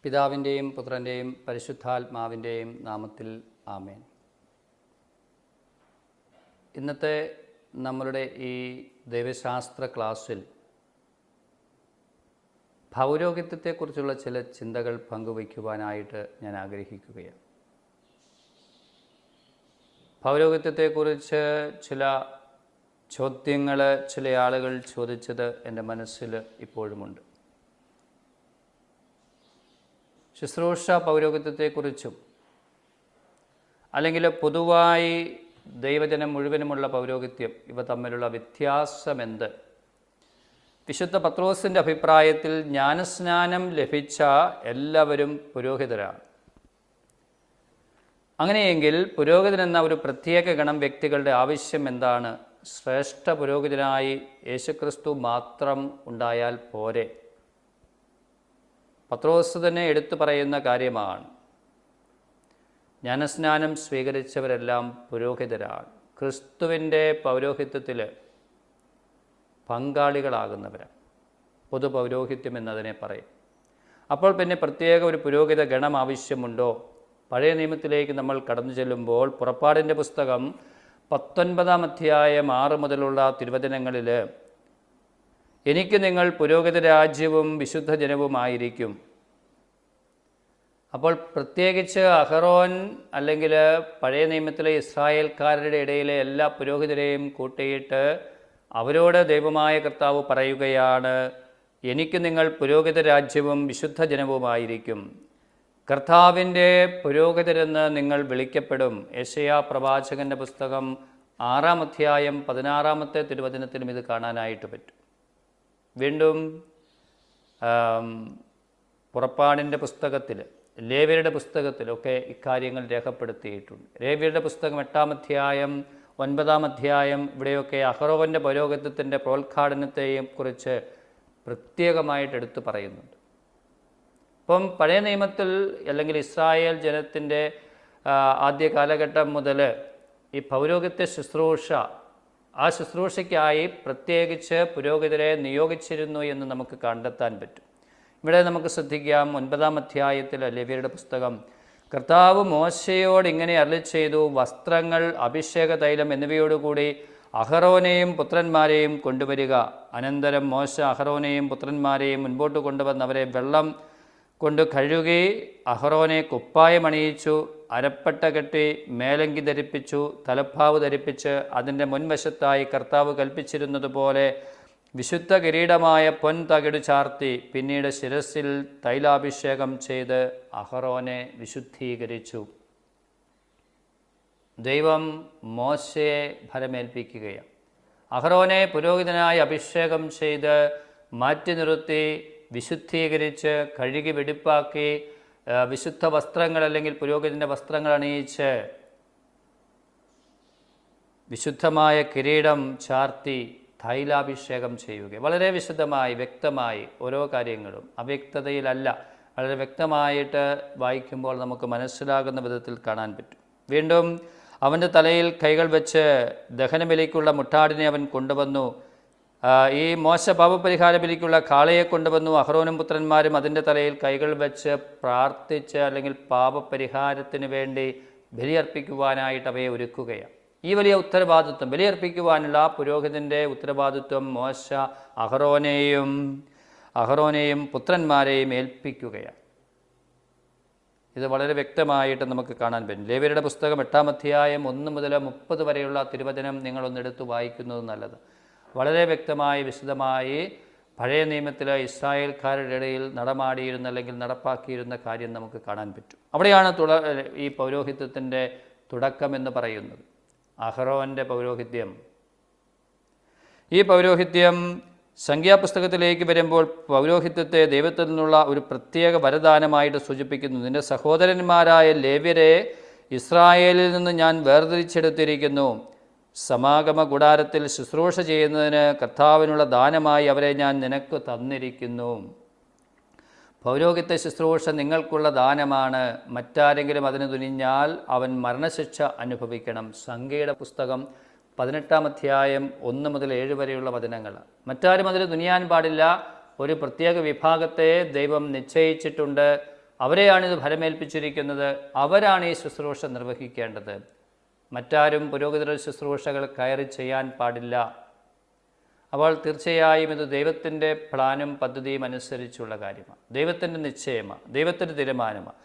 പിതാവിൻ്റെയും പുത്രൻ്റെയും പരിശുദ്ധാത്മാവിൻ്റെയും നാമത്തിൽ ആമേൻ. ഇന്നത്തെ നമ്മളുടെ ഈ ദൈവശാസ്ത്ര ക്ലാസ്സിൽ പൗരോഹിത്യത്തെക്കുറിച്ചുള്ള ചില ചിന്തകൾ പങ്കുവയ്ക്കുവാനായിട്ട് ഞാൻ ആഗ്രഹിക്കുകയാണ്. പൗരോഹിത്യത്തെക്കുറിച്ച് ചില ചോദ്യങ്ങൾ ചില ആളുകൾ ചോദിച്ചത് എൻ്റെ മനസ്സിൽ ഇപ്പോഴുമുണ്ട്. ശുശ്രൂഷ പൗരോഹിത്യത്തെക്കുറിച്ചും അല്ലെങ്കിൽ പൊതുവായി ദൈവജനം മുഴുവനുമുള്ള പൗരോഹിത്യം, ഇവ തമ്മിലുള്ള വ്യത്യാസമെന്ത്? വിശുദ്ധ പത്രോസിൻ്റെ അഭിപ്രായത്തിൽ ജ്ഞാനസ്നാനം ലഭിച്ച എല്ലാവരും പുരോഹിതരാണ്. അങ്ങനെയെങ്കിൽ പുരോഹിതനെന്ന ഒരു പ്രത്യേക ഗണം വ്യക്തികളുടെ ആവശ്യം എന്താണ്? ശ്രേഷ്ഠ പുരോഹിതനായി യേശുക്രിസ്തു മാത്രം ഉണ്ടായാൽ പോരെ? പത്രോസ് തന്നെ എടുത്തു പറയുന്ന കാര്യമാണ്. ജ്ഞാനസ്നാനം സ്വീകരിച്ചവരെല്ലാം പുരോഹിതരാണ്, ക്രിസ്തുവിൻ്റെ പൗരോഹിത്യത്തിൽ പങ്കാളികളാകുന്നവരാണ്. പൊതു പൗരോഹിത്യം എന്നതിനെ പറയും. അപ്പോൾ പിന്നെ പ്രത്യേക ഒരു പുരോഹിത ഗണം ആവശ്യമുണ്ടോ? പഴയ നിയമത്തിലേക്ക് നമ്മൾ കടന്നു ചെല്ലുമ്പോൾ പുറപ്പാടിൻ്റെ പുസ്തകം 19 അധ്യായം 6 മുതലുള്ള തിരുവചനങ്ങളിൽ എനിക്ക് നിങ്ങൾ പുരോഹിത രാജ്യവും വിശുദ്ധ ജനവുമായിരിക്കും. അപ്പോൾ പ്രത്യേകിച്ച് അഹറോൻ അല്ലെങ്കിൽ പഴയ നിയമത്തിലെ ഇസ്രായേൽക്കാരുടെ ഇടയിലെ എല്ലാ പുരോഹിതരെയും കൂട്ടിയിട്ട് അവരോട് ദൈവമായ കർത്താവ് പറയുകയാണ്, എനിക്ക് നിങ്ങൾ പുരോഹിത രാജ്യവും വിശുദ്ധ ജനവുമായിരിക്കും. കർത്താവിൻ്റെ പുരോഹിതരെന്ന് നിങ്ങൾ വിളിക്കപ്പെടും. യെശയ്യാ പ്രവാചകൻ്റെ പുസ്തകം 6 അധ്യായം 16 തിരുവചനത്തിലും ഇത് കാണാനായിട്ട് പറ്റും. വീണ്ടും പുറപ്പാടിൻ്റെ പുസ്തകത്തിൽ, ലേവ്യരുടെ പുസ്തകത്തിലൊക്കെ ഇക്കാര്യങ്ങൾ രേഖപ്പെടുത്തിയിട്ടുണ്ട്. ലേവ്യരുടെ പുസ്തകം 8 അധ്യായം 9 അധ്യായം ഇവിടെയൊക്കെ അഹറോന്റെ പൗരോഹിത്യത്തിൻ്റെ പ്രോത്ഘാടനത്തെയും കുറിച്ച് പ്രത്യേകമായിട്ട് എടുത്തു പറയുന്നുണ്ട്. അപ്പം പഴയ നിയമത്തിൽ അല്ലെങ്കിൽ ഇസ്രായേൽ ജനത്തിൻ്റെ ആദ്യ കാലഘട്ടം മുതൽ ഈ പൗരോഹിത്യ ശുശ്രൂഷ, ആ ശുശ്രൂഷയ്ക്കായി പ്രത്യേകിച്ച് പുരോഹിതരെ നിയോഗിച്ചിരുന്നു എന്ന് നമുക്ക് കണ്ടെത്താൻ പറ്റും. ഇവിടെ നമുക്ക് ശ്രദ്ധിക്കാം 9 അധ്യായത്തിൽ ലേവ്യരുടെ പുസ്തകം, കർത്താവ് മോശയോട് ഇങ്ങനെ അരുളിച്ചെയ്തു, വസ്ത്രങ്ങൾ, അഭിഷേക തൈലം എന്നിവയോടുകൂടി അഹറോനെയും പുത്രന്മാരെയും കൊണ്ടുവരിക. അനന്തരം മോശ അഹറോനെയും പുത്രന്മാരെയും മുൻപോട്ട് കൊണ്ടുവന്ന് അവരെ വെള്ളം കൊണ്ട് കഴുകി അഹറോനെ കുപ്പായമണിയിച്ചു, അരപ്പട്ട കെട്ടി, മേലങ്കി ധരിപ്പിച്ചു, തലപ്പാവ് ധരിപ്പിച്ച് അതിൻ്റെ മുൻവശത്തായി കർത്താവ് കൽപ്പിച്ചിരുന്നതുപോലെ വിശുദ്ധ കിരീടമായ പൊൻതകിട് ചാർത്തി, പിന്നീട് ശിരസിൽ തൈലാഭിഷേകം ചെയ്ത് അഹറോനെ വിശുദ്ധീകരിച്ചു. ദൈവം മോശയെ ഫലമേൽപ്പിക്കുകയാണ്. അഹറോനെ പുരോഹിതനായി അഭിഷേകം ചെയ്ത് മാറ്റി നിർത്തി വിശുദ്ധീകരിച്ച് കഴുകി വെടിപ്പാക്കി വിശുദ്ധ വസ്ത്രങ്ങൾ അല്ലെങ്കിൽ പുരോഹിതൻ്റെ വസ്ത്രങ്ങൾ അണിയിച്ച് വിശുദ്ധമായ കിരീടം ചാർത്തി തൈലാഭിഷേകം ചെയ്യുക. വളരെ വിശദമായി വ്യക്തമായി ഓരോ കാര്യങ്ങളും അവ്യക്തതയിലല്ല, വളരെ വ്യക്തമായിട്ട് വായിക്കുമ്പോൾ നമുക്ക് മനസ്സിലാകുന്ന വിധത്തിൽ കാണാൻ പറ്റും. വീണ്ടും അവൻ്റെ തലയിൽ കൈകൾ വെച്ച് ദഹനബലിക്കുള്ള മുട്ടാടിനെ അവൻ കൊണ്ടുവന്നു. ഈ മോശ പാപപരിഹാര ബലിക്കുള്ള കാളയെ കൊണ്ടുവന്നു. അഹറോനും പുത്രന്മാരും അതിൻ്റെ തലയിൽ കൈകൾ വെച്ച് പ്രാർത്ഥിച്ച് അല്ലെങ്കിൽ പാപപരിഹാരത്തിന് വേണ്ടി ബലിയർപ്പിക്കുവാനായിട്ട് അവയെ ഒരുക്കുകയാണ്. ഈ വലിയ ഉത്തരവാദിത്വം, ബലിയർപ്പിക്കുവാനുള്ള പുരോഹിതൻ്റെ ഉത്തരവാദിത്വം മോശ അഹറോനെയും പുത്രന്മാരെയും ഏൽപ്പിക്കുകയാണ്. ഇത് വളരെ വ്യക്തമായിട്ട് നമുക്ക് കാണാൻ പറ്റും. ലേവ്യരുടെ പുസ്തകം 8 അധ്യായം 1 മുതൽ 30 വരെയുള്ള തിരുവചനം നിങ്ങളൊന്നെടുത്ത് വായിക്കുന്നത് നല്ലത്. വളരെ വ്യക്തമായി വിശദമായി പഴയ നിയമത്തിലെ ഇസ്രായേൽക്കാരുടെ ഇടയിൽ നടമാടിയിരുന്ന അല്ലെങ്കിൽ നടപ്പാക്കിയിരുന്ന കാര്യം നമുക്ക് കാണാൻ പറ്റും. അവിടെയാണ് ഈ പൗരോഹിത്യത്തിൻ്റെ തുടക്കമെന്ന് പറയുന്നത്. അഹറോൻ്റെ പൗരോഹിത്യം. ഈ പൗരോഹിത്യം സംഖ്യാപുസ്തകത്തിലേക്ക് വരുമ്പോൾ പൗരോഹിത്യത്തെ ദൈവത്തിൽ നിന്നുള്ള ഒരു പ്രത്യേക വരദാനമായിട്ട് സൂചിപ്പിക്കുന്നു. നിന്റെ സഹോദരന്മാരായ ലേവ്യരെ ഇസ്രായേലിൽ നിന്ന് ഞാൻ വേർതിരിച്ചെടുത്തിരിക്കുന്നു. സമാഗമ കൂടാരത്തിൽ ശുശ്രൂഷ ചെയ്യുന്നതിന് കർത്താവിനുള്ള ദാനമായി അവരെ ഞാൻ നിനക്ക് തന്നിരിക്കുന്നു. പൗരോഹിത്യ ശുശ്രൂഷ നിങ്ങൾക്കുള്ള ദാനമാണ്. മറ്റാരെങ്കിലും അതിന് തുനിഞ്ഞാൽ അവൻ മരണശിക്ഷ അനുഭവിക്കണം. സംഖ്യയുടെ പുസ്തകം 18 അധ്യായം 1 മുതൽ 7 വരെയുള്ള വചനങ്ങൾ. മറ്റാരും അതിന് തുനിയാൻ പാടില്ല. ഒരു പ്രത്യേക വിഭാഗത്തെ ദൈവം നിശ്ചയിച്ചിട്ടുണ്ട്. അവരെയാണിത് ഫലമേൽപ്പിച്ചിരിക്കുന്നത്. അവരാണ് ഈ ശുശ്രൂഷ നിർവഹിക്കേണ്ടത്. മറ്റാരും പുരോഹിതരുടെ ശുശ്രൂഷകൾ കയറി ചെയ്യാൻ പാടില്ല. അപ്പോൾ തീർച്ചയായും ഇത് ദൈവത്തിൻ്റെ പ്ലാനും പദ്ധതിയും അനുസരിച്ചുള്ള കാര്യമാണ്, ദൈവത്തിൻ്റെ നിശ്ചയമാണ്, ദൈവത്തിൻ്റെ തീരുമാനമാണ്.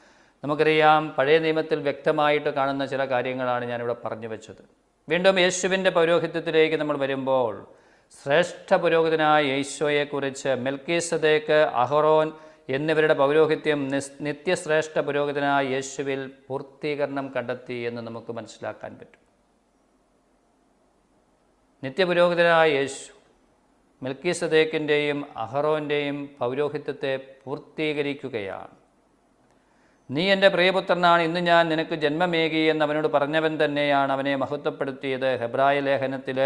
നമുക്കറിയാം, പഴയ നിയമത്തിൽ വ്യക്തമായിട്ട് കാണുന്ന ചില കാര്യങ്ങളാണ് ഞാനിവിടെ പറഞ്ഞു വെച്ചത്. വീണ്ടും യേശുവിൻ്റെ പൗരോഹിത്യത്തിലേക്ക് നമ്മൾ വരുമ്പോൾ, ശ്രേഷ്ഠ പുരോഹിതനായ യേശോയെക്കുറിച്ച് മെൽക്കീസദേക്ക്, അഹറോൻ എന്നിവരുടെ പൗരോഹിത്യം നിത്യശ്രേഷ്ഠ പുരോഹിതനായ യേശുവിൽ പൂർത്തീകരണം കണ്ടെത്തി എന്ന് നമുക്ക് മനസ്സിലാക്കാൻ പറ്റും. നിത്യപുരോഹിതനായ യേശു മെൽക്കീസദേക്കിൻ്റെയും അഹറോൻ്റെയും പൗരോഹിത്യത്തെ പൂർത്തീകരിക്കുകയാണ്. നീ എൻ്റെ പ്രിയപുത്രനാണ്, ഇന്ന് ഞാൻ നിനക്ക് ജന്മമേകി എന്ന് അവനോട് പറഞ്ഞവൻ തന്നെയാണ് അവനെ മഹത്വപ്പെടുത്തിയത്. ഹെബ്രായ ലേഖനത്തിൽ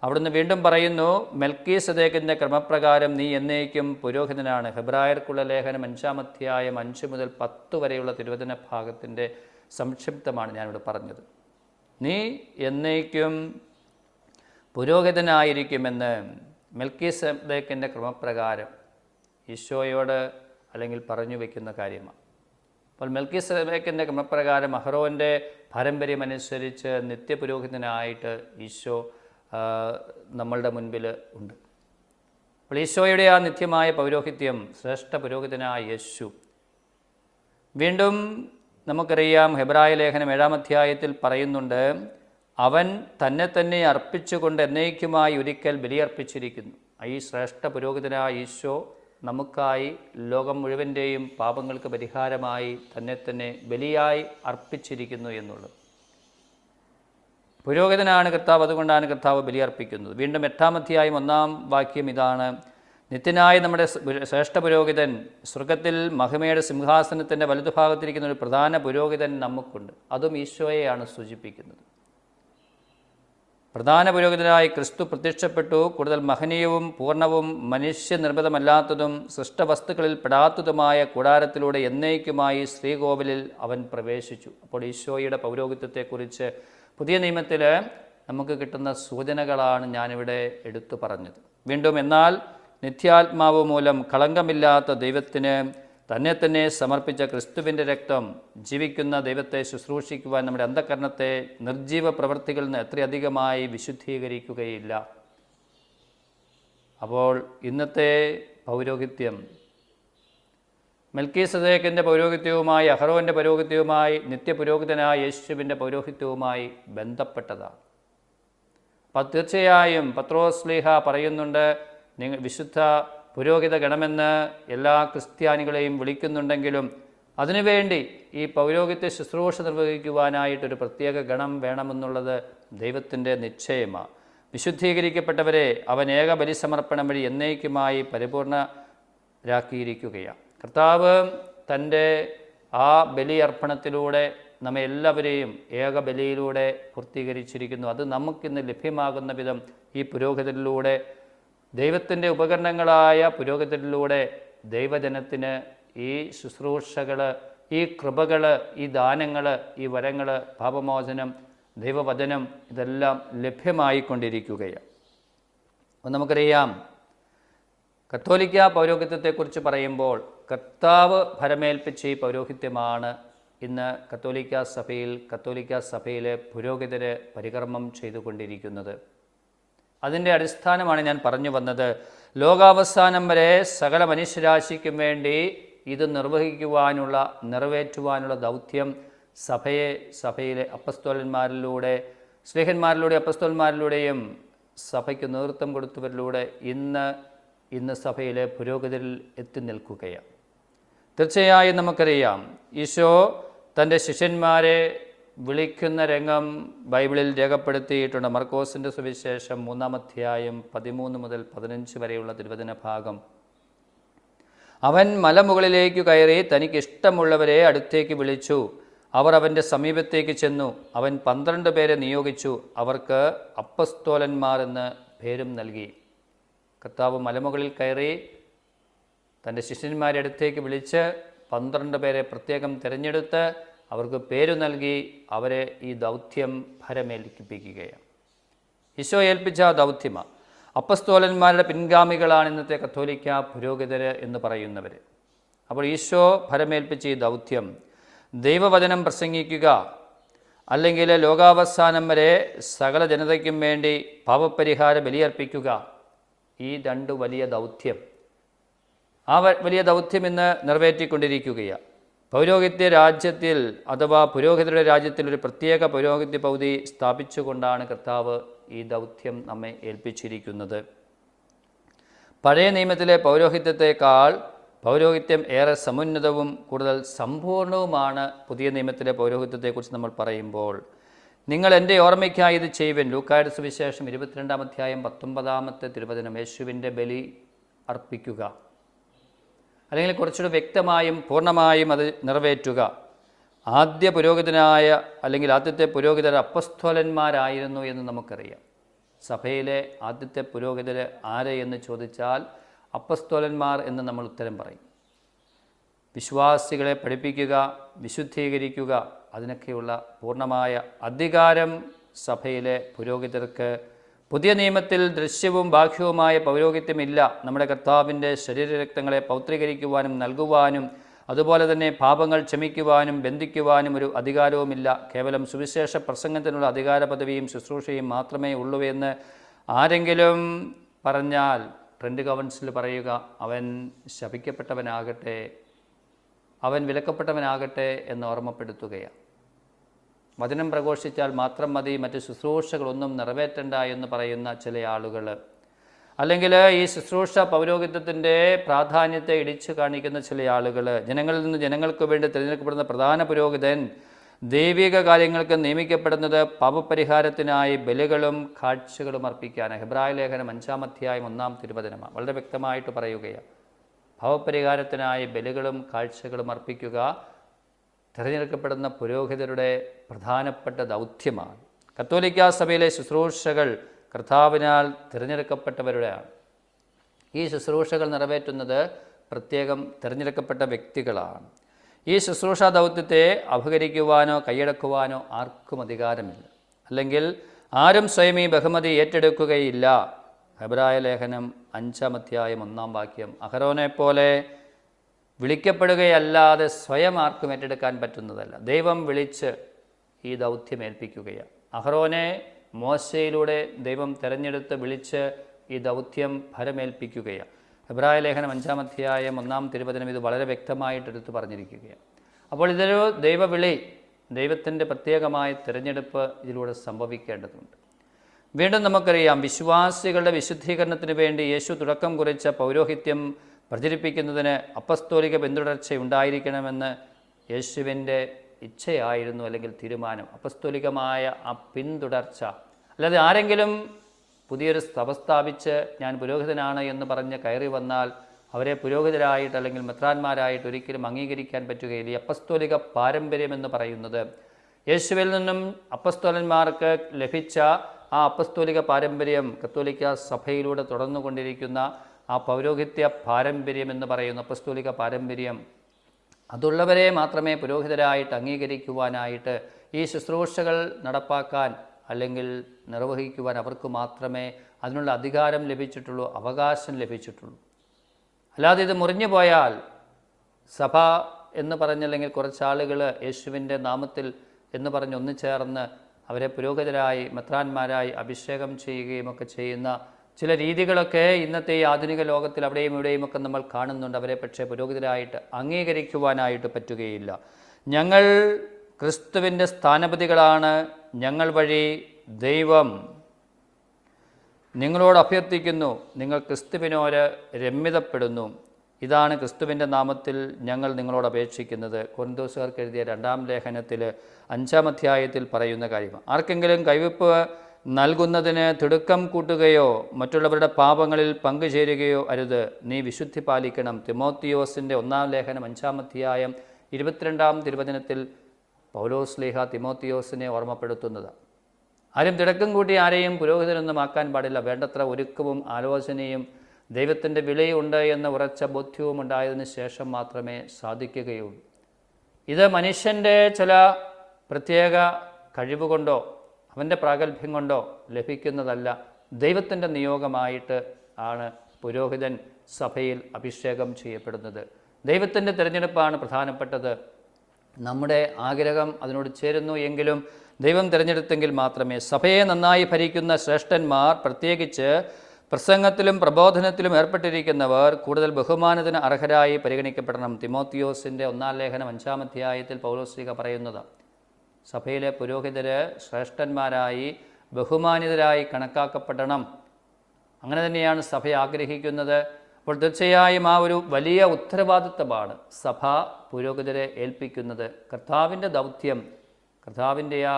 അവിടുന്ന് വീണ്ടും പറയുന്നു, മെൽക്കീസദേക്കിൻ്റെ ക്രമപ്രകാരം നീ എന്നേക്കും പുരോഹിതനാണ്. ഹെബ്രായർക്കുള്ള ലേഖനം 5-ാം അധ്യായം 5 മുതൽ 10 വരെയുള്ള തിരുവചന ഭാഗത്തിൻ്റെ സംക്ഷിപ്തമാണ് ഞാനിവിടെ പറഞ്ഞത്. നീ എന്നേക്കും പുരോഹിതനായിരിക്കുമെന്ന് മെൽക്കീസദേക്കിൻ്റെ ക്രമപ്രകാരം ഈശോയോട് അല്ലെങ്കിൽ പറഞ്ഞു വയ്ക്കുന്ന കാര്യമാണ്. അപ്പോൾ മെൽക്കീസദേക്കിൻ്റെ ക്രമപ്രകാരം അഹറോൻ്റെ പാരമ്പര്യമനുസരിച്ച് നിത്യപുരോഹിതനായിട്ട് ഈശോ നമ്മളുടെ മുൻപിൽ ഉണ്ട്. അപ്പോൾ ഈശോയുടെ ആ നിത്യമായ പൗരോഹിത്യം, ശ്രേഷ്ഠ പുരോഹിതനായ യേശു. വീണ്ടും നമുക്കറിയാം, ഹെബ്രായ ലേഖനം 7-ാം അധ്യായത്തിൽ പറയുന്നുണ്ട്, അവൻ തന്നെ തന്നെ അർപ്പിച്ചുകൊണ്ട് എന്നേക്കുമായി ഒരിക്കൽ ബലിയർപ്പിച്ചിരിക്കുന്നു. ഈ ശ്രേഷ്ഠ പുരോഹിതനായ ഈശോ നമുക്കായി ലോകം മുഴുവൻ്റെയും പാപങ്ങൾക്ക് പരിഹാരമായി തന്നെ തന്നെ ബലിയായി അർപ്പിച്ചിരിക്കുന്നു എന്നുള്ളത്. പുരോഹിതനാണ് കർത്താവ്, അതുകൊണ്ടാണ് കർത്താവ് ബലിയർപ്പിക്കുന്നത്. വീണ്ടും 8-ാം അധ്യായം 1-ാം വാക്യം ഇതാണ്, നിത്യനായ നമ്മുടെ ശ്രേഷ്ഠ പുരോഹിതൻ, സ്വർഗത്തിൽ മഹിമയുടെ സിംഹാസനത്തിൻ്റെ വലതുഭാഗത്തിരിക്കുന്ന ഒരു പ്രധാന പുരോഹിതൻ നമുക്കുണ്ട്. അതും ഈശോയെയാണ് സൂചിപ്പിക്കുന്നത്. പ്രധാന പുരോഹിതനായി ക്രിസ്തു പ്രത്യക്ഷപ്പെട്ടു. കൂടുതൽ മഹനീയവും പൂർണ്ണവും മനുഷ്യനിർമ്മിതമല്ലാത്തതും സൃഷ്ടവസ്തുക്കളിൽ പെടാത്തതുമായ കൂടാരത്തിലൂടെ എന്നേക്കുമായി ശ്രീകോവിലിൽ അവൻ പ്രവേശിച്ചു. അപ്പോൾ ഈശോയുടെ പൗരോഹിത്യത്തെക്കുറിച്ച് പുതിയ നിയമത്തിൽ നമുക്ക് കിട്ടുന്ന സൂചനകളാണ് ഞാനിവിടെ എടുത്തു പറഞ്ഞത്. വീണ്ടും, എന്നാൽ നിത്യാത്മാവ് മൂലം കളങ്കമില്ലാത്ത ദൈവത്തിന് തന്നെ തന്നെ സമർപ്പിച്ച ക്രിസ്തുവിൻ്റെ രക്തം ജീവിക്കുന്ന ദൈവത്തെ ശുശ്രൂഷിക്കുവാൻ നമ്മുടെ അന്ധകരണത്തെ നിർജീവ പ്രവൃത്തികളിൽ നിന്ന് എത്രയധികമായി വിശുദ്ധീകരിക്കുകയില്ല. അപ്പോൾ ഇന്നത്തെ പൗരോഹിത്യം മെൽക്കീസദേക്കിൻ്റെ പൗരോഹിത്യവുമായി, അഹറോൻ്റെ പൗരോഹിത്യവുമായി, നിത്യപുരോഹിതനായ യേശുവിൻ്റെ പൗരോഹിത്യവുമായി ബന്ധപ്പെട്ടതാണ്. അപ്പോൾ തീർച്ചയായും പത്രോസ് ശ്ലീഹ പറയുന്നുണ്ട്, നിങ്ങൾ വിശുദ്ധ പുരോഹിത ഗണമെന്ന് എല്ലാ ക്രിസ്ത്യാനികളെയും വിളിക്കുന്നുണ്ടെങ്കിലും അതിനുവേണ്ടി ഈ പൗരോഹിത്യ ശുശ്രൂഷ നിർവഹിക്കുവാനായിട്ടൊരു പ്രത്യേക ഗണം വേണമെന്നുള്ളത് ദൈവത്തിൻ്റെ നിശ്ചയമാണ്. വിശുദ്ധീകരിക്കപ്പെട്ടവരെ അവൻ ഏക ബലിസമർപ്പണം വഴി എന്നേക്കുമായി പരിപൂർണരാക്കിയിരിക്കുകയാണ്. കർത്താവ് തൻ്റെ ആ ബലിയർപ്പണത്തിലൂടെ നമ്മെ എല്ലാവരെയും ഏക ബലിയിലൂടെ പൂർത്തീകരിച്ചിരിക്കുന്നു. അത് നമുക്കിന്ന് ലഭ്യമാകുന്ന വിധം ഈ പുരോഹിതരിലൂടെ, ദൈവത്തിൻ്റെ ഉപകരണങ്ങളായ പുരോഹിതരിലൂടെ ദൈവജനത്തിന് ഈ ശുശ്രൂഷകൾ, ഈ കൃപകൾ, ഈ ദാനങ്ങൾ, ഈ വരങ്ങൾ, പാപമോചനം, ദൈവവചനം ഇതെല്ലാം ലഭ്യമായിക്കൊണ്ടിരിക്കുകയാണ്. അപ്പം നമുക്കറിയാം, കത്തോലിക്ക പൗരോഹിത്യത്തെക്കുറിച്ച് പറയുമ്പോൾ കർത്താവ് ഫലമേൽപ്പിച്ച ഈ പൗരോഹിത്യമാണ് ഇന്ന് കത്തോലിക്ക സഭയിലെ പുരോഹിതർ പരികർമ്മം ചെയ്തുകൊണ്ടിരിക്കുന്നത്. അതിൻ്റെ അടിസ്ഥാനമാണ് ഞാൻ പറഞ്ഞു വന്നത്. ലോകാവസാനം വരെ സകല മനുഷ്യരാശിക്കും വേണ്ടി ഇത് നിറവേറ്റുവാനുള്ള ദൗത്യം സഭയിലെ അപ്പസ്തോലന്മാരിലൂടെ, സ്ലീഹന്മാരിലൂടെ, അപ്പസ്തോലന്മാരിലൂടെയും സഭയ്ക്ക് നേതൃത്വം കൊടുത്തവരിലൂടെ ഇന്ന് സഭയിലെ പുരോഹിതരിൽ എത്തി നിൽക്കുകയാണ്. തീർച്ചയായും നമുക്കറിയാം, ഈശോ തൻ്റെ ശിഷ്യന്മാരെ വിളിക്കുന്ന രംഗം ബൈബിളിൽ രേഖപ്പെടുത്തിയിട്ടുണ്ട്. മർക്കോസിൻ്റെ സുവിശേഷം 3-ാം അധ്യായം 13 മുതൽ 15 വരെയുള്ള തിരുവചന ഭാഗം. അവൻ മലമുകളിലേക്ക് കയറി തനിക്ക് ഇഷ്ടമുള്ളവരെ അടുത്തേക്ക് വിളിച്ചു. അവർ അവൻ്റെ സമീപത്തേക്ക് ചെന്നു. അവൻ 12 പേരെ നിയോഗിച്ചു. അവർക്ക് അപ്പസ്തോലന്മാർ എന്ന് പേരും നൽകി. കർത്താവ് മലമുകളിൽ കയറി തൻ്റെ ശിഷ്യന്മാരെ അടുത്തേക്ക് വിളിച്ച് 12 പേരെ പ്രത്യേകം തിരഞ്ഞെടുത്ത് അവർക്ക് പേരു നൽകി അവരെ ഈ ദൗത്യം ഫലമേൽപ്പിക്കുകയാണ്. ഈശോ ഏൽപ്പിച്ച അപ്പോൾ ഈശോ ഫലമേൽപ്പിച്ച ഈ ദൗത്യം ദൈവവചനം പ്രസംഗിക്കുക, അല്ലെങ്കിൽ ലോകാവസാനം വരെ സകല ജനതയ്ക്കും വേണ്ടി പാപപരിഹാര ബലിയർപ്പിക്കുക, ഈ രണ്ട് വലിയ ദൗത്യം, ആ വലിയ ദൗത്യം ഇന്ന് നിറവേറ്റിക്കൊണ്ടിരിക്കുകയാണ്. പൗരോഹിത്യ രാജ്യത്തിൽ അഥവാ പുരോഹിതരുടെ രാജ്യത്തിൽ ഒരു പ്രത്യേക പൗരോഹിത്യ പൗതി സ്ഥാപിച്ചുകൊണ്ടാണ് കർത്താവ് ഈ ദൗത്യം നമ്മെ ഏൽപ്പിച്ചിരിക്കുന്നത്. പഴയ നിയമത്തിലെ പൗരോഹിത്യത്തെക്കാൾ പൗരോഹിത്യം ഏറെ സമുന്നതവും കൂടുതൽ സമ്പൂർണവുമാണ് പുതിയ നിയമത്തിലെ പൗരോഹിത്യത്തെക്കുറിച്ച് നമ്മൾ പറയുമ്പോൾ. നിങ്ങൾ എൻ്റെ ഓർമ്മയ്ക്കായി ഇത് ചെയ്യുവൻ. ലൂക്കായുടെ സുവിശേഷം 22-ാം അധ്യായം 19-ാമത്തെ തിരുവചനം. യേശുവിൻ്റെ ബലി അർപ്പിക്കുക, അല്ലെങ്കിൽ കുറച്ചുകൂടി വ്യക്തമായും പൂർണ്ണമായും അത് നിറവേറ്റുക. ആദ്യ പുരോഹിതനായ അല്ലെങ്കിൽ ആദ്യത്തെ പുരോഹിതർ അപ്പസ്തോലന്മാരായിരുന്നു എന്ന് നമുക്കറിയാം. സഭയിലെ ആദ്യത്തെ പുരോഹിതർ ആരെ എന്ന് ചോദിച്ചാൽ അപ്പസ്തോലന്മാർ എന്ന് നമ്മൾ ഉത്തരം പറയും. വിശ്വാസികളെ പഠിപ്പിക്കുക, വിശുദ്ധീകരിക്കുക, അതിനൊക്കെയുള്ള പൂർണ്ണമായ അധികാരം സഭയിലെ പുരോഹിതർക്ക്. പുതിയ നിയമത്തിൽ ദൃശ്യവും ബാഹ്യവുമായ പൗരോഹിത്യമില്ല. നമ്മുടെ കർത്താവിൻ്റെ ശരീരരക്തങ്ങളെ പൗത്രീകരിക്കുവാനും നൽകുവാനും അതുപോലെ തന്നെ പാപങ്ങൾ ക്ഷമിക്കുവാനും ബന്ധിക്കുവാനും ഒരു അധികാരവുമില്ല. കേവലം സുവിശേഷ പ്രസംഗത്തിനുള്ള അധികാര പദവിയും ശുശ്രൂഷയും മാത്രമേ ഉള്ളൂ എന്ന് ആരെങ്കിലും പറഞ്ഞാൽ ട്രെൻഡ് കൗൺസിൽ പറയുക, അവൻ ശപിക്കപ്പെട്ടവനാകട്ടെ, അവൻ വിലക്കപ്പെട്ടവനാകട്ടെ എന്ന് ഓർമ്മപ്പെടുത്തുകയാണ്. വചനം പ്രഘോഷിച്ചാൽ മാത്രം മതി, മറ്റ് ശുശ്രൂഷകളൊന്നും നിറവേറ്റണ്ട എന്ന് പറയുന്ന ചില ആളുകൾ, അല്ലെങ്കിൽ ഈ ശുശ്രൂഷ പൗരോഹിത്യത്തിൻ്റെ പ്രാധാന്യത്തെ ഇടിച്ചു കാണിക്കുന്ന ചില ആളുകൾ, ജനങ്ങളിൽ നിന്ന് ജനങ്ങൾക്ക് വേണ്ടി തിരഞ്ഞെടുക്കപ്പെടുന്ന പ്രധാന പുരോഹിതൻ ദൈവിക കാര്യങ്ങൾക്ക് നിയമിക്കപ്പെടുന്നത് പാപപരിഹാരത്തിനായി ബലികളും കാഴ്ചകളും അർപ്പിക്കാനാണ്. ഹെബ്രായ ലേഖനം 5-ാം അധ്യായം 1-ാം തിരുവചനമാണ് വളരെ വ്യക്തമായിട്ട് പറയുകയാണ്. പാപപരിഹാരത്തിനായി ബലികളും കാഴ്ചകളും അർപ്പിക്കുക തിരഞ്ഞെടുക്കപ്പെടുന്ന പുരോഹിതരുടെ പ്രധാനപ്പെട്ട ദൗത്യമാണ്. കത്തോലിക്കാ സഭയിലെ ശുശ്രൂഷകൾ കർത്താവിനാൽ തിരഞ്ഞെടുക്കപ്പെട്ടവരുടെയാണ്. ഈ ശുശ്രൂഷകൾ നിറവേറ്റുന്നത് പ്രത്യേകം തിരഞ്ഞെടുക്കപ്പെട്ട വ്യക്തികളാണ്. ഈ ശുശ്രൂഷാ ദൗത്യത്തെ അപഹരിക്കുവാനോ കൈയടക്കുവാനോ ആർക്കും അധികാരമില്ല, അല്ലെങ്കിൽ ആരും സ്വയം ഈ ബഹുമതി ഏറ്റെടുക്കുകയില്ല. ഹെബ്രായ ലേഖനം 5-ാം അധ്യായം 1-ാം വാക്യം. അഹരോനെ പോലെ വിളിക്കപ്പെടുകയല്ലാതെ സ്വയം ആർക്കും ഏറ്റെടുക്കാൻ പറ്റുന്നതല്ല. ദൈവം വിളിച്ച് ഈ ദൗത്യം ഏൽപ്പിക്കുകയാണ്. അഹരോനെ മോശയിലൂടെ ദൈവം തിരഞ്ഞെടുത്ത് വിളിച്ച് ഈ ദൗത്യം ഫലമേൽപ്പിക്കുകയാണ്. ഹെബ്രായ ലേഖനം 5-ാം അധ്യായം 1-ാം തിരുവചനം ഇത് വളരെ വ്യക്തമായിട്ട് എടുത്തു പറഞ്ഞിരിക്കുകയാണ്. അപ്പോൾ ഇതൊരു ദൈവവിളി, ദൈവത്തിൻ്റെ പ്രത്യേകമായ തിരഞ്ഞെടുപ്പ് ഇതിലൂടെ സംഭവിക്കേണ്ടതുണ്ട്. വീണ്ടും നമുക്കറിയാം, വിശ്വാസികളുടെ വിശുദ്ധീകരണത്തിന് വേണ്ടി യേശു തുടക്കം കുറിച്ച പൗരോഹിത്യം പ്രചരിപ്പിക്കുന്നതിന് അപ്പസ്തോലിക പിന്തുടർച്ച ഉണ്ടായിരിക്കണമെന്ന് യേശുവിൻ്റെ ഇച്ഛയായിരുന്നു, അല്ലെങ്കിൽ തീരുമാനം. അപ്പസ്തോലികമായ ആ പിന്തുടർച്ച, അല്ലാതെ ആരെങ്കിലും പുതിയൊരു സഭ സ്ഥാപിച്ച് ഞാൻ പുരോഹിതനാണ് എന്ന് പറഞ്ഞ് കയറി വന്നാൽ അവരെ പുരോഹിതരായിട്ട് അല്ലെങ്കിൽ മെത്രാന്മാരായിട്ട് ഒരിക്കലും അംഗീകരിക്കാൻ പറ്റുകയില്ല. ഈ അപ്പസ്തോലിക പാരമ്പര്യം എന്ന് പറയുന്നത് യേശുവിൽ നിന്നും അപ്പസ്തോലന്മാർക്ക് ലഭിച്ച ആ അപ്പസ്തോലിക പാരമ്പര്യം, കത്തോലിക്ക സഭയിലൂടെ തുടർന്നുകൊണ്ടിരിക്കുന്ന ആ പൗരോഹിത്യ പാരമ്പര്യം എന്ന് പറയുന്ന അപ്പസ്തോലിക പാരമ്പര്യം, അതുള്ളവരെ മാത്രമേ പുരോഹിതരായിട്ട് അംഗീകരിക്കുവാനായിട്ട്, ഈ ശുശ്രൂഷകൾ നടപ്പാക്കാൻ അല്ലെങ്കിൽ നിർവഹിക്കുവാൻ അവർക്ക് മാത്രമേ അതിനുള്ള അധികാരം ലഭിച്ചിട്ടുള്ളൂ, അവകാശം ലഭിച്ചിട്ടുള്ളൂ. അല്ലാതെ ഇത് മുറിഞ്ഞു പോയാൽ സഭ എന്ന് പറഞ്ഞല്ലെങ്കിൽ കുറച്ചാളുകൾ യേശുവിൻ്റെ നാമത്തിൽ എന്ന് പറഞ്ഞ് ഒന്നുചേർന്ന് അവരെ പുരോഹിതരായി മെത്രാന്മാരായി അഭിഷേകം ചെയ്യുകയും ഒക്കെ ചെയ്യുന്ന ചില രീതികളൊക്കെ ഇന്നത്തെ ഈ ആധുനിക ലോകത്തിൽ അവിടെയും ഇവിടെയും ഒക്കെ നമ്മൾ കാണുന്നുണ്ട്. അവരെ പക്ഷേ പുരോഹിതരായിട്ട് അംഗീകരിക്കുവാനായിട്ട് പറ്റുകയില്ല. ഞങ്ങൾ ക്രിസ്തുവിൻ്റെ സ്ഥാനപതികളാണ്, ഞങ്ങൾ വഴി ദൈവം നിങ്ങളോട് അഭ്യർത്ഥിക്കുന്നു, നിങ്ങൾ ക്രിസ്തുവിനോട് രമ്യതപ്പെടുന്നു. ഇതാണ് ക്രിസ്തുവിൻ്റെ നാമത്തിൽ ഞങ്ങൾ നിങ്ങളോട് അപേക്ഷിക്കുന്നത്. കൊരിന്തോസുകാർക്ക് എഴുതിയ 2-ാം ലേഖനത്തിൽ 5-ാം അധ്യായത്തിൽ പറയുന്ന കാര്യമാണ്. ആർക്കെങ്കിലും കൈവെപ്പ് നൽകുന്നതിന് തിടുക്കം കൂട്ടുകയോ മറ്റുള്ളവരുടെ പാപങ്ങളിൽ പങ്കുചേരുകയോ അരുത്, നീ വിശുദ്ധി പാലിക്കണം. തിമോത്തിയോസിൻ്റെ 1-ാം ലേഖനം 5-ാം അധ്യായം 22-ാം തിരുവചനത്തിൽ പൗലോസ് ശ്ലീഹ തിമോത്തിയോസിനെ ഓർമ്മപ്പെടുത്തുന്നത്. ആരും തിടക്കം കൂട്ടി ആരെയും പുരോഹിതനൊന്നും ആക്കാൻ പാടില്ല. വേണ്ടത്ര ഒരുക്കവും ആലോചനയും ദൈവത്തിൻ്റെ വിളിയുണ്ട് എന്ന ഉറച്ച ബോധ്യവും ഉണ്ടായതിനു ശേഷം മാത്രമേ സാധിക്കുകയുള്ളൂ. ഇത് മനുഷ്യൻ്റെ ചില പ്രത്യേക കഴിവുകൊണ്ടോ അവൻ്റെ പ്രാഗൽഭ്യം കൊണ്ടോ ലഭിക്കുന്നതല്ല. ദൈവത്തിൻ്റെ നിയോഗമായിട്ട് ആണ് പുരോഹിതൻ സഭയിൽ അഭിഷേകം ചെയ്യപ്പെടുന്നത്. ദൈവത്തിൻ്റെ തിരഞ്ഞെടുപ്പാണ് പ്രധാനപ്പെട്ടത്. നമ്മുടെ ആഗ്രഹം അതിനോട് ചേരുന്നു എങ്കിലും ദൈവം തിരഞ്ഞെടുത്തെങ്കിൽ മാത്രമേ. സഭയെ നന്നായി ഭരിക്കുന്ന ശ്രേഷ്ഠന്മാർ, പ്രത്യേകിച്ച് പ്രസംഗത്തിലും പ്രബോധനത്തിലും ഏർപ്പെട്ടിരിക്കുന്നവർ കൂടുതൽ ബഹുമാനത്തിന് അർഹരായി പരിഗണിക്കപ്പെടണം. തിമോത്തിയോസിൻ്റെ 1-ാം ലേഖനം 5-ാം അധ്യായത്തിൽ പൗലോസ്ലീഹ പറയുന്നത് സഭയിലെ പുരോഹിതര് ശ്രേഷ്ഠന്മാരായി ബഹുമാനിതരായി കണക്കാക്കപ്പെടണം. അങ്ങനെ തന്നെയാണ് സഭ ആഗ്രഹിക്കുന്നത്. അപ്പോൾ തീർച്ചയായും ആ ഒരു വലിയ ഉത്തരവാദിത്തമാണ് സഭ പുരോഹിതരെ ഏൽപ്പിക്കുന്നത്. കർത്താവിൻ്റെ ദൗത്യം, കർത്താവിൻ്റെ ആ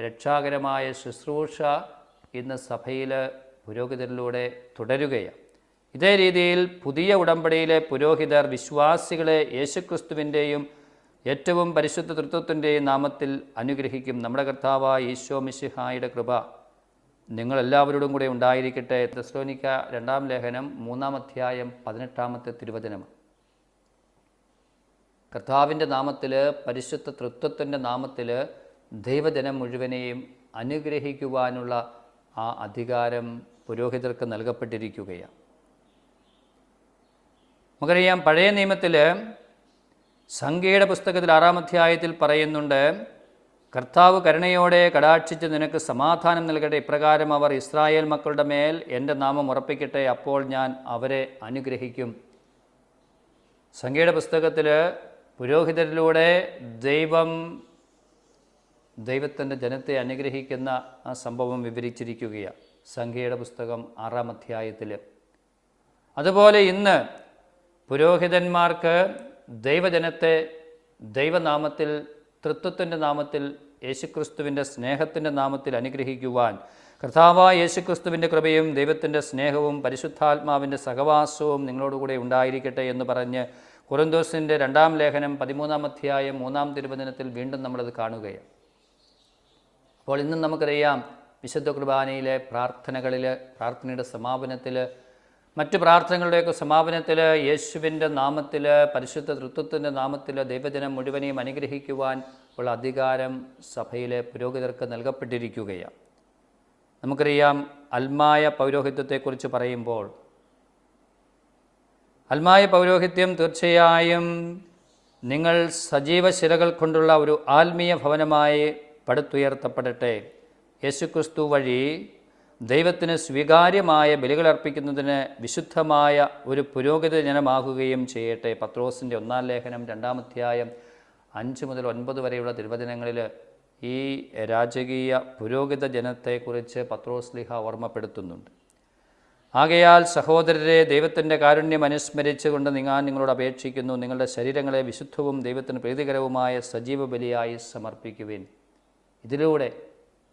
രക്ഷാകരമായ ശുശ്രൂഷ ഇന്ന് സഭയിൽ പുരോഹിതരിലൂടെ തുടരുകയാണ്. ഇതേ രീതിയിൽ പുതിയ ഉടമ്പടിയിലെ പുരോഹിതർ വിശ്വാസികളെ യേശുക്രിസ്തുവിൻ്റെയും ഏറ്റവും പരിശുദ്ധ തൃത്വത്തിൻ്റെയും നാമത്തിൽ അനുഗ്രഹിക്കും. നമ്മുടെ കർത്താവായ ഈശോ മിശിഹായുടെ കൃപ നിങ്ങളെല്ലാവരോടും കൂടെ ഉണ്ടായിരിക്കട്ടെ. തെസ്സലോനിക്ക 2-ാം ലേഖനം 3-ാം അധ്യായം 18-ാമത്തെ തിരുവചനം. കർത്താവിൻ്റെ നാമത്തിൽ, പരിശുദ്ധ തൃത്വത്തിൻ്റെ നാമത്തിൽ ദൈവജനം മുഴുവനെയും അനുഗ്രഹിക്കുവാനുള്ള ആ അധികാരം പുരോഹിതർക്ക് നൽകപ്പെട്ടിരിക്കുകയാണ്. നമുക്കറിയാം, പഴയ നിയമത്തിൽ സംഖ്യയുടെ പുസ്തകത്തിൽ 6-ാം അധ്യായത്തിൽ പറയുന്നുണ്ട്, കർത്താവ് കരുണയോടെ കടാക്ഷിച്ച് നിനക്ക് സമാധാനം നൽകട്ടെ. ഇപ്രകാരം അവർ ഇസ്രായേൽ മക്കളുടെ മേൽ എൻ്റെ നാമം ഉറപ്പിക്കട്ടെ, അപ്പോൾ ഞാൻ അവരെ അനുഗ്രഹിക്കും. സംഖ്യയുടെ പുസ്തകത്തിൽ പുരോഹിതരിലൂടെ ദൈവത്തിൻ്റെ ജനത്തെ അനുഗ്രഹിക്കുന്ന ആ സംഭവം വിവരിച്ചിരിക്കുകയാണ് സംഖ്യയുടെ പുസ്തകം 6-ാം അധ്യായത്തിൽ. അതുപോലെ ഇന്ന് പുരോഹിതന്മാർക്ക് ദൈവജനത്തെ ദൈവനാമത്തിൽ, തൃത്വത്തിൻ്റെ നാമത്തിൽ, യേശുക്രിസ്തുവിൻ്റെ സ്നേഹത്തിൻ്റെ നാമത്തിൽ അനുഗ്രഹിക്കുവാൻ കർത്താവായ യേശുക്രിസ്തുവിൻ്റെ കൃപയും ദൈവത്തിൻ്റെ സ്നേഹവും പരിശുദ്ധാത്മാവിൻ്റെ സഹവാസവും നിങ്ങളോടുകൂടെ ഉണ്ടായിരിക്കട്ടെ എന്ന് പറഞ്ഞ് കൊരിന്തോസിൻ്റെ 2-ാം ലേഖനം 13-ാം അധ്യായം 3-ാം തിരുവചനത്തിൽ വീണ്ടും നമ്മളത് കാണുകയാണ്. അപ്പോൾ ഇന്നും നമുക്കറിയാം, വിശുദ്ധ കുർബാനയിലെ പ്രാർത്ഥനകളിൽ, പ്രാർത്ഥനയുടെ സമാപനത്തിൽ, മറ്റു പ്രാർത്ഥനകളുടെയൊക്കെ സമാപനത്തിൽ യേശുവിൻ്റെ നാമത്തിൽ, പരിശുദ്ധ തൃത്വത്തിൻ്റെ നാമത്തിൽ ദൈവജനം മുഴുവനെയും അനുഗ്രഹിക്കുവാൻ ഉള്ള അധികാരം സഭയിലെ പുരോഹിതർക്ക് നൽകപ്പെട്ടിരിക്കുകയാണ്. നമുക്കറിയാം, അൽമായ പൗരോഹിത്യത്തെക്കുറിച്ച് പറയുമ്പോൾ, അൽമായ പൗരോഹിത്യം തീർച്ചയായും നിങ്ങൾ സജീവ ശിലകൾ കൊണ്ടുള്ള ഒരു ആത്മീയ ഭവനമായി പടുത്തുയർത്തപ്പെടട്ടെ. യേശുക്രിസ്തു വഴി ദൈവത്തിന് സ്വീകാര്യമായ ബലികൾ അർപ്പിക്കുന്നതിന് വിശുദ്ധമായ ഒരു പുരോഹിത ജനമാകുകയും ചെയ്യട്ടെ. പത്രോസിൻ്റെ 1-ാം ലേഖനം 2-ാം അധ്യായം 5 മുതൽ 9 വരെയുള്ള തിരുവചനങ്ങളിൽ ഈ രാജകീയ പുരോഹിത ജനത്തെക്കുറിച്ച് പത്രോസ്ലീഹ ഓർമ്മപ്പെടുത്തുന്നുണ്ട്. ആകയാൽ സഹോദരരെ, ദൈവത്തിൻ്റെ കാരുണ്യം അനുസ്മരിച്ചുകൊണ്ട് ഞാൻ നിങ്ങളോട് അപേക്ഷിക്കുന്നു, നിങ്ങളുടെ ശരീരങ്ങളെ വിശുദ്ധവും ദൈവത്തിന് പ്രീതികരവുമായ സജീവ ബലിയായി സമർപ്പിക്കുവിൻ. ഇതിലൂടെ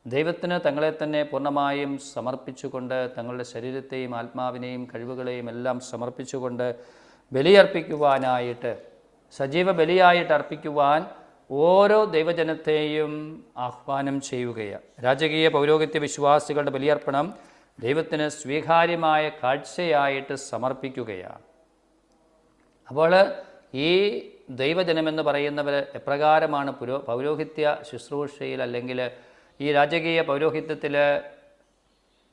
ദൈവത്തിന് തങ്ങളെ തന്നെ പൂർണ്ണമായും സമർപ്പിച്ചുകൊണ്ട്, തങ്ങളുടെ ശരീരത്തെയും ആത്മാവിനെയും കഴിവുകളെയും എല്ലാം സമർപ്പിച്ചുകൊണ്ട് ബലിയർപ്പിക്കുവാനായിട്ട്, സജീവ ബലിയായിട്ട് അർപ്പിക്കുവാൻ ഓരോ ദൈവജനത്തെയും ആഹ്വാനം ചെയ്യുകയാണ്. രാജകീയ പൗരോഹിത്യ വിശ്വാസികളുടെ ബലിയർപ്പണം ദൈവത്തിന് സ്വീകാര്യമായ കാഴ്ചയായിട്ട് സമർപ്പിക്കുകയാണ്. അപ്പോൾ ഈ ദൈവജനമെന്ന് പറയുന്നവർ എപ്രകാരമാണ് പൗരോഹിത്യ ശുശ്രൂഷയിൽ അല്ലെങ്കിൽ ഈ രാജകീയ പൗരോഹിത്യത്തിൽ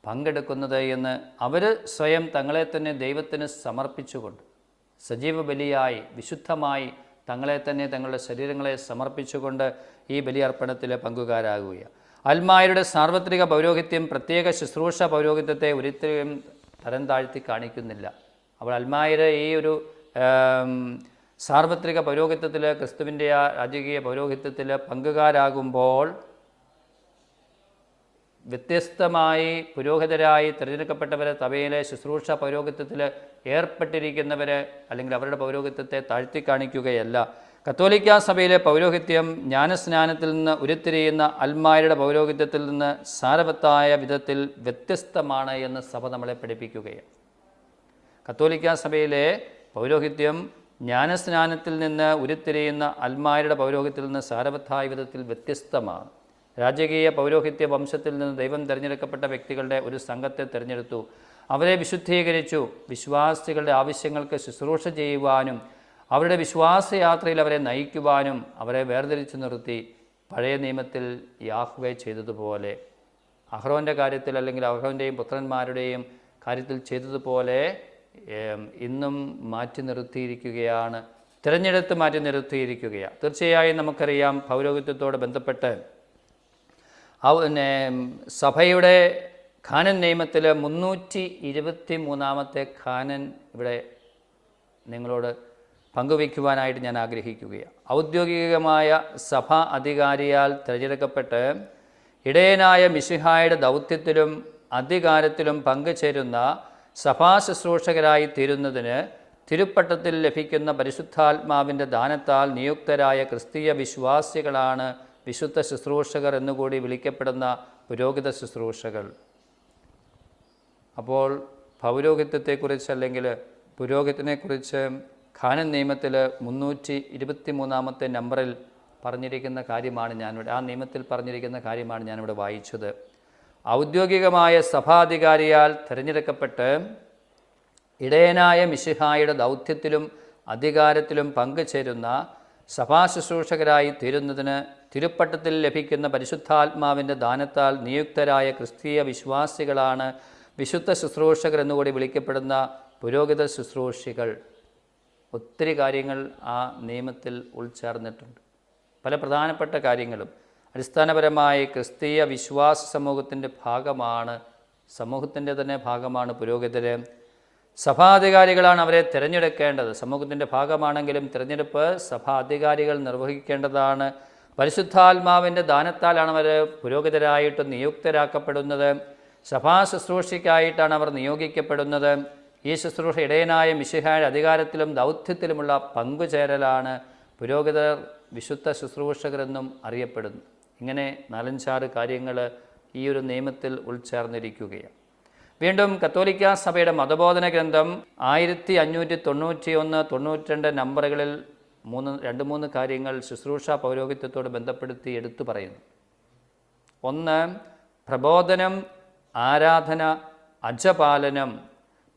പങ്കെടുക്കുന്നത് എന്ന് അവർ സ്വയം തങ്ങളെ തന്നെ ദൈവത്തിന് സമർപ്പിച്ചുകൊണ്ട്, സജീവ ബലിയായി വിശുദ്ധമായി തങ്ങളെ തന്നെ, തങ്ങളുടെ ശരീരങ്ങളെ സമർപ്പിച്ചുകൊണ്ട് ഈ ബലിയർപ്പണത്തിൽ പങ്കുകാരാകുകയാണ്. അൽമായരുടെ സാർവത്രിക പൗരോഹിത്യം പ്രത്യേക ശുശ്രൂഷ പൗരോഹിത്യത്തെ ഒരിക്കലും തരം താഴ്ത്തി കാണിക്കുന്നില്ല. അപ്പോൾ അൽമായര് ഈ ഒരു സാർവത്രിക പൗരോഹിത്യത്തിൽ, ക്രിസ്തുവിൻ്റെ ആ രാജകീയ പൗരോഹിത്യത്തിൽ പങ്കുകാരാകുമ്പോൾ വ്യത്യസ്തമായി പുരോഹിതരായി തിരഞ്ഞെടുക്കപ്പെട്ടവരെ, സഭയിലെ ശുശ്രൂഷ പൗരോഹിത്യത്തിൽ ഏർപ്പെട്ടിരിക്കുന്നവർ അല്ലെങ്കിൽ അവരുടെ പൗരോഹിത്യത്തെ താഴ്ത്തി കാണിക്കുകയല്ല. കത്തോലിക്കാ സഭയിലെ പൗരോഹിത്യം ജ്ഞാനസ്നാനത്തിൽ നിന്ന് ഉരുത്തിരിയുന്ന അൽമായരുടെ പൗരോഹിത്യത്തിൽ നിന്ന് സാരവത്തായ വിധത്തിൽ വ്യത്യസ്തമാണ് എന്ന് സഭ നമ്മളെ പഠിപ്പിക്കുകയാണ്. കത്തോലിക്കാ സഭയിലെ പൗരോഹിത്യം ജ്ഞാനസ്നാനത്തിൽ നിന്ന് ഉരുത്തിരിയുന്ന അൽമായരുടെ പൗരോഹിത്യത്തിൽ നിന്ന് സാരവത്തായ വിധത്തിൽ വ്യത്യസ്തമാണ്. രാജകീയ പൗരോഹിത്യ വംശത്തിൽ നിന്ന് ദൈവം തിരഞ്ഞെടുക്കപ്പെട്ട വ്യക്തികളുടെ ഒരു സംഘത്തെ തിരഞ്ഞെടുത്തു. അവരെ വിശുദ്ധീകരിച്ചു. വിശ്വാസികളുടെ ആവശ്യങ്ങൾക്ക് ശുശ്രൂഷ ചെയ്യുവാനും അവരുടെ വിശ്വാസയാത്രയിൽ അവരെ നയിക്കുവാനും അവരെ വേർതിരിച്ചു നിർത്തി. പഴയ നിയമത്തിൽ യാഹ്വേ ചെയ്തതുപോലെ അഹ്റോൻ്റെ കാര്യത്തിൽ, അല്ലെങ്കിൽ അഹ്റോൻ്റെയും പുത്രന്മാരുടെയും കാര്യത്തിൽ ചെയ്തതുപോലെ ഇന്നും മാറ്റി നിർത്തിയിരിക്കുകയാണ് തിരഞ്ഞെടുത്ത് മാറ്റി നിർത്തിയിരിക്കുകയാണ്. തീർച്ചയായും നമുക്കറിയാം, പൗരോഹിത്യത്തോട് ബന്ധപ്പെട്ട് സഭയുടെ ഖാനൻ നിയമത്തിൽ 323 ഖാനൻ ഇവിടെ നിങ്ങളോട് പങ്കുവയ്ക്കുവാനായിട്ട് ഞാൻ ആഗ്രഹിക്കുകയാണ്. ഔദ്യോഗികമായ സഭാ അധികാരിയാൽ തിരഞ്ഞെടുക്കപ്പെട്ട് ഇടയനായ മിശിഹായുടെ ദൗത്യത്തിലും അധികാരത്തിലും പങ്കുചേരുന്ന സഭാ ശുശ്രൂഷകരായി തീരുന്നതിന് തിരുപ്പട്ടത്തിൽ ലഭിക്കുന്ന പരിശുദ്ധാത്മാവിൻ്റെ ദാനത്താൽ നിയുക്തരായ ക്രിസ്തീയ വിശ്വാസികളാണ് വിശുദ്ധ ശുശ്രൂഷകർ എന്നുകൂടി വിളിക്കപ്പെടുന്ന പുരോഹിത ശുശ്രൂഷകൾ. അപ്പോൾ പൗരോഹിത്യത്തെക്കുറിച്ച് അല്ലെങ്കിൽ പുരോഹിതനെക്കുറിച്ച് ഖാനൻ നിയമത്തിൽ 323 നമ്പറിൽ പറഞ്ഞിരിക്കുന്ന കാര്യമാണ് ഞാനിവിടെ, ആ നിയമത്തിൽ പറഞ്ഞിരിക്കുന്ന കാര്യമാണ് ഞാനിവിടെ വായിച്ചത്. ഔദ്യോഗികമായ സഭാധികാരിയാൽ തിരഞ്ഞെടുക്കപ്പെട്ട് ഇടയനായ മിശിഹായുടെ ദൗത്യത്തിലും അധികാരത്തിലും പങ്കുചേരുന്ന സഭാ ശുശ്രൂഷകരായി തീരുന്നതിന് തിരുപ്പട്ടത്തിൽ ലഭിക്കുന്ന പരിശുദ്ധാത്മാവിൻ്റെ ദാനത്താൽ നിയുക്തരായ ക്രിസ്തീയ വിശ്വാസികളാണ് വിശുദ്ധ ശുശ്രൂഷകർ എന്നുകൂടി വിളിക്കപ്പെടുന്ന പുരോഹിത ശുശ്രൂഷികൾ. ഒത്തിരി കാര്യങ്ങൾ ആ നിയമത്തിൽ ഉൾച്ചേർന്നിട്ടുണ്ട്. പല പ്രധാനപ്പെട്ട കാര്യങ്ങളും അടിസ്ഥാനപരമായി ക്രിസ്തീയ വിശ്വാസ സമൂഹത്തിൻ്റെ സമൂഹത്തിൻ്റെ തന്നെ ഭാഗമാണ് പുരോഹിതർ. സഭാധികാരികളാണ് അവരെ തിരഞ്ഞെടുക്കേണ്ടത്. സമൂഹത്തിൻ്റെ ഭാഗമാണെങ്കിലും തിരഞ്ഞെടുപ്പ് സഭാധികാരികൾ നിർവഹിക്കേണ്ടതാണ്. പരിശുദ്ധാത്മാവിൻ്റെ ദാനത്താലാണ് അവർ പുരോഹിതരായിട്ട് നിയുക്തരാക്കപ്പെടുന്നത്. സഭാ ശുശ്രൂഷയ്ക്കായിട്ടാണ് അവർ നിയോഗിക്കപ്പെടുന്നത്. ഈ ശുശ്രൂഷ ഇടയനായ മിശിഹായുടെ അധികാരത്തിലും ദൗത്യത്തിലുമുള്ള പങ്കുചേരലാണ് പുരോഹിതർ വിശുദ്ധ ശുശ്രൂഷകരെന്നും അറിയപ്പെടുന്നു. ഇങ്ങനെ 4-6 കാര്യങ്ങൾ ഈ ഒരു നിയമത്തിൽ ഉൾച്ചേർന്നിരിക്കുകയാണ്. വീണ്ടും കത്തോലിക്കാ സഭയുടെ മതബോധന ഗ്രന്ഥം 1591-92 നമ്പറുകളിൽ 2-3 കാര്യങ്ങൾ ശുശ്രൂഷ പൗരോഹിത്യത്തോട് ബന്ധപ്പെടുത്തി എടുത്തു പറയുന്നു. 1. പ്രബോധനം, ആരാധന, അജപാലനം.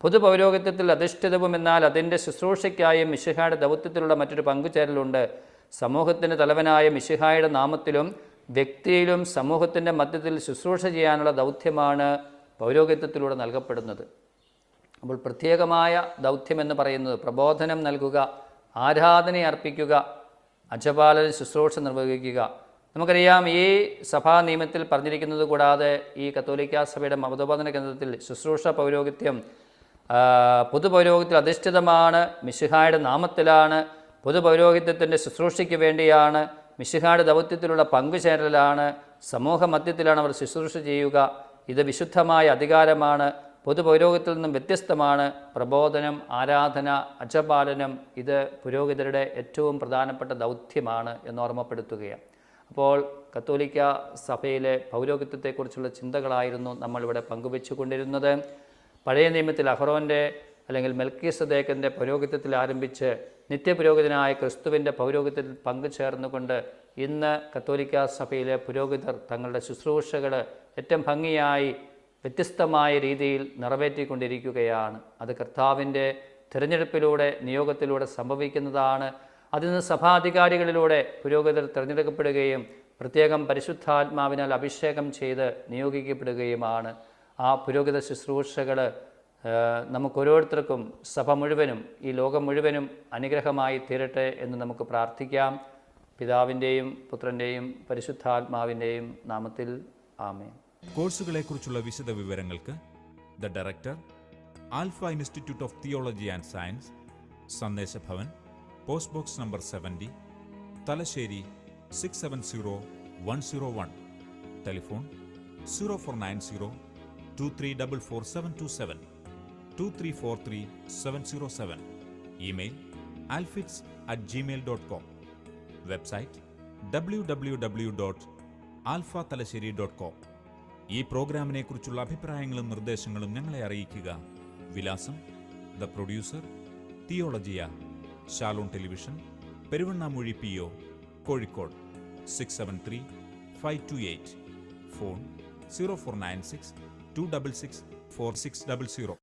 പൊതുപൗരോഹിത്യത്തിൽ അധിഷ്ഠിതവും എന്നാൽ അതിൻ്റെ ശുശ്രൂഷയ്ക്കായും മിശിഹായുടെ ദൗത്യത്തിലുള്ള മറ്റൊരു പങ്കുചേരലുണ്ട്. സമൂഹത്തിൻ്റെ തലവനായ മിശിഹായുടെ നാമത്തിലും വ്യക്തിയിലും സമൂഹത്തിൻ്റെ മധ്യത്തിൽ ശുശ്രൂഷ ചെയ്യാനുള്ള ദൗത്യമാണ് പൗരോഹിത്യത്തിലൂടെ നൽകപ്പെടുന്നത്. അപ്പോൾ പ്രത്യേകമായ ദൗത്യമെന്ന് പറയുന്നത് പ്രബോധനം നൽകുക, ആരാധന അർപ്പിക്കുക, അജപാലന ശുശ്രൂഷ നിർവഹിക്കുക. നമുക്കറിയാം, ഈ സഭാ നിയമത്തിൽ പറഞ്ഞിരിക്കുന്നത് കൂടാതെ ഈ കത്തോലിക്കാ സഭയുടെ മതബോധന ഗ്രന്ഥത്തിൽ ശുശ്രൂഷ പൗരോഹിത്യം പൊതുപൗരോഹിത്യത്തിൽ അധിഷ്ഠിതമാണ്, മിശിഹായുടെ നാമത്തിലാണ്, പൊതുപൗരോഹിത്യത്തിൻ്റെ ശുശ്രൂഷയ്ക്ക് വേണ്ടിയാണ്, മിശിഹായുടെ ദൗത്യത്തിലുള്ള പങ്കുചേരലാണ്, സമൂഹ മധ്യത്തിലാണ് അവർ ശുശ്രൂഷ ചെയ്യുക. ഇത് വിശുദ്ധമായ അധികാരമാണ്, പൊതുപൗരോഹിത്യത്തിൽ നിന്നും വ്യത്യസ്തമാണ്. പ്രബോധനം, ആരാധന, അജപാലനം ഇത് പുരോഹിതരുടെ ഏറ്റവും പ്രധാനപ്പെട്ട ദൗത്യമാണ് എന്ന് ഓർമ്മപ്പെടുത്തുകയാണ്. അപ്പോൾ കത്തോലിക്ക സഭയിലെ പൗരോഹിത്യത്തെക്കുറിച്ചുള്ള ചിന്തകളായിരുന്നു നമ്മളിവിടെ പങ്കുവെച്ചുകൊണ്ടിരുന്നത്. പഴയ നിയമത്തിൽ അഹ്റോൻ്റെ അല്ലെങ്കിൽ മെൽക്കീസദേക്കിൻ്റെ പൗരോഹിത്യത്തിൽ ആരംഭിച്ച് നിത്യപുരോഹിതനായ ക്രിസ്തുവിൻ്റെ പൗരോഹിത്യത്തിൽ പങ്കുചേർന്നുകൊണ്ട് ഇന്ന് കത്തോലിക്ക സഭയിലെ പുരോഹിതർ തങ്ങളുടെ ശുശ്രൂഷകൾ ഏറ്റവും ഭംഗിയായി വ്യത്യസ്തമായ രീതിയിൽ നിറവേറ്റിക്കൊണ്ടിരിക്കുകയാണ്. അത് കർത്താവിൻ്റെ തിരഞ്ഞെടുപ്പിലൂടെ, നിയോഗത്തിലൂടെ സംഭവിക്കുന്നതാണ്. അതിന് സഭാധികാരികളിലൂടെ പുരോഹിതർ തിരഞ്ഞെടുക്കപ്പെടുകയും പ്രത്യേകം പരിശുദ്ധാത്മാവിനാൽ അഭിഷേകം ചെയ്ത് നിയോഗിക്കപ്പെടുകയുമാണ്. ആ പുരോഹിത ശുശ്രൂഷകൾ നമുക്കോരോരുത്തർക്കും, സഭ മുഴുവനും, ഈ ലോകം മുഴുവനും അനുഗ്രഹമായി തീരട്ടെ എന്ന് നമുക്ക് പ്രാർത്ഥിക്കാം. പിതാവിൻ്റെയും പുത്രൻ്റെയും പരിശുദ്ധാത്മാവിൻ്റെയും നാമത്തിൽ ആമേൻ. കോഴ്സുകളെക്കുറിച്ചുള്ള വിശദ വിവരങ്ങൾക്ക് the director, alpha institute of theology and science, Sandeshabhavan, post box number 70, Thalassery 670101. Telephone 0490 2344 727 2343 707. Email alfits@gmail.com. Website www.alphathalassery.com. ഈ പ്രോഗ്രാമിനെ കുറിച്ചുള്ള അഭിപ്രായങ്ങളും നിർദ്ദേശങ്ങളും ഞങ്ങളെ അറിയിക്കുക. വിലാസം: the producer, Theologia, Shalom television, Peruvannamuzhi PO, Kozhikode 673-528. Phone 0496 266 4600.